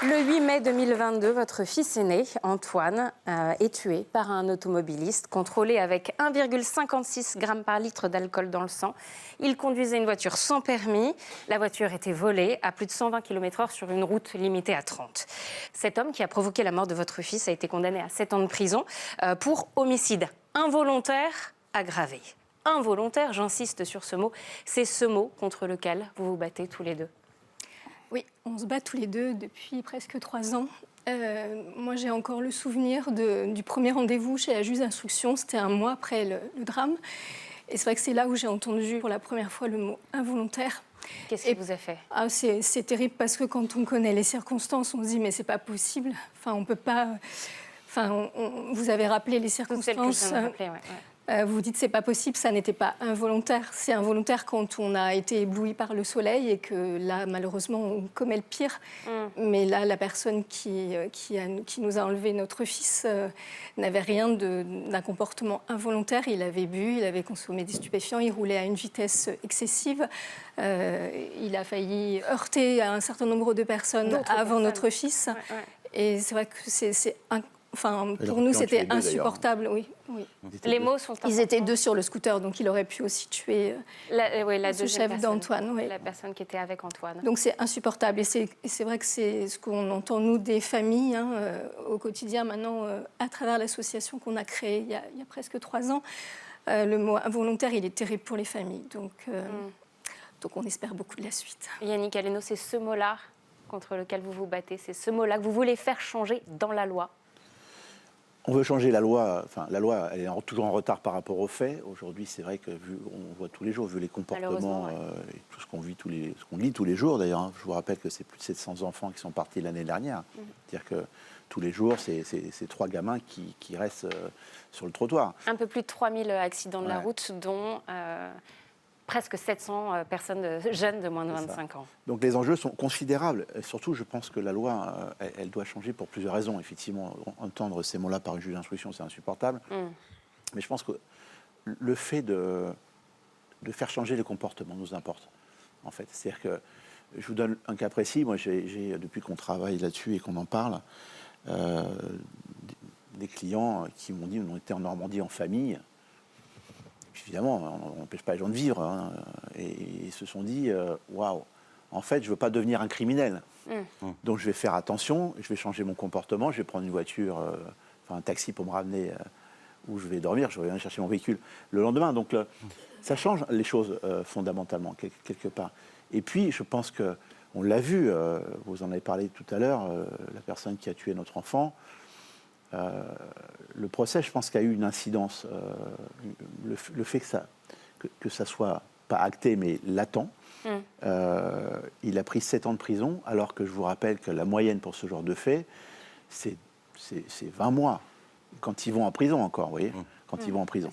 Le 8 mai 2022, votre fils aîné, Antoine, est tué par un automobiliste contrôlé avec 1,56 g par litre d'alcool dans le sang. Il conduisait une voiture sans permis. La voiture était volée à plus de 120 km/h sur une route limitée à 30. Cet homme qui a provoqué la mort de votre fils a été condamné à 7 ans de prison pour homicide involontaire aggravé. Involontaire, j'insiste sur ce mot, c'est ce mot contre lequel vous vous battez tous les deux. Oui, on se bat tous les deux depuis presque 3 ans. Moi, j'ai encore le souvenir du premier rendez-vous chez la juge d'instruction. C'était un mois après le drame. Et c'est vrai que c'est là où j'ai entendu pour la première fois le mot involontaire. Qu'est-ce qui vous a fait ? C'est terrible parce que quand on connaît les circonstances, on se dit mais c'est pas possible. Enfin, on peut pas. Enfin, vous avez rappelé les circonstances. Vous vous dites c'est pas possible, ça n'était pas involontaire. C'est involontaire quand on a été ébloui par le soleil et que là, malheureusement, on commet le pire. Mais là, la personne qui nous a enlevé notre fils n'avait rien d'un comportement involontaire. Il avait bu, il avait consommé des stupéfiants, il roulait à une vitesse excessive. Il a failli heurter un certain nombre de personnes avant notre fils. Et c'est vrai que Enfin, pour nous, c'était insupportable. Oui. Les mots sont importants. Ils étaient deux sur le scooter, donc il aurait pu aussi tuer le chef d'Antoine. Oui. La personne qui était avec Antoine. Donc c'est insupportable. Et c'est vrai que c'est ce qu'on entend, nous, des familles, au quotidien, maintenant, à travers l'association qu'on a créée il y a presque 3 ans. Le mot involontaire, il est terrible pour les familles. Donc on espère beaucoup de la suite. Yannick Aleno, c'est ce mot-là contre lequel vous vous battez, c'est ce mot-là que vous voulez faire changer dans la loi. On veut changer la loi. Enfin, la loi, elle est toujours en retard par rapport aux faits. Aujourd'hui, c'est vrai que on voit tous les jours, vu les comportements et tout ce qu'on vit ce qu'on lit tous les jours. D'ailleurs, hein. Je vous rappelle que c'est plus de 700 enfants qui sont partis l'année dernière. C'est-à-dire que tous les jours, c'est 3 gamins qui restent sur le trottoir. Un peu plus de 3000 accidents de la route, dont presque 700 personnes jeunes de moins de 25 ans. Donc les enjeux sont considérables. Et surtout, je pense que la loi, elle doit changer pour plusieurs raisons. Effectivement, entendre ces mots-là par une juge d'instruction, c'est insupportable. Mais je pense que le fait de faire changer les comportements nous importe, en fait. C'est-à-dire que, je vous donne un cas précis. Moi, depuis qu'on travaille là-dessus et qu'on en parle, des clients qui m'ont dit, on était en Normandie en famille. Évidemment, on n'empêche pas les gens de vivre. Hein, et ils se sont dit, waouh, en fait, je ne veux pas devenir un criminel. Donc, je vais faire attention, je vais changer mon comportement, je vais prendre une voiture, un taxi pour me ramener où je vais dormir, je vais venir chercher mon véhicule le lendemain. Donc, ça change les choses fondamentalement, quelque part. Et puis, je pense qu'on l'a vu, vous en avez parlé tout à l'heure, la personne qui a tué notre enfant. Le procès, je pense qu'il y a eu une incidence. Le fait que ça soit pas acté, mais latent. Il a pris 7 ans de prison, alors que je vous rappelle que la moyenne pour ce genre de fait, c'est 20 mois. Quand ils vont en prison encore, vous voyez, quand ils vont en prison.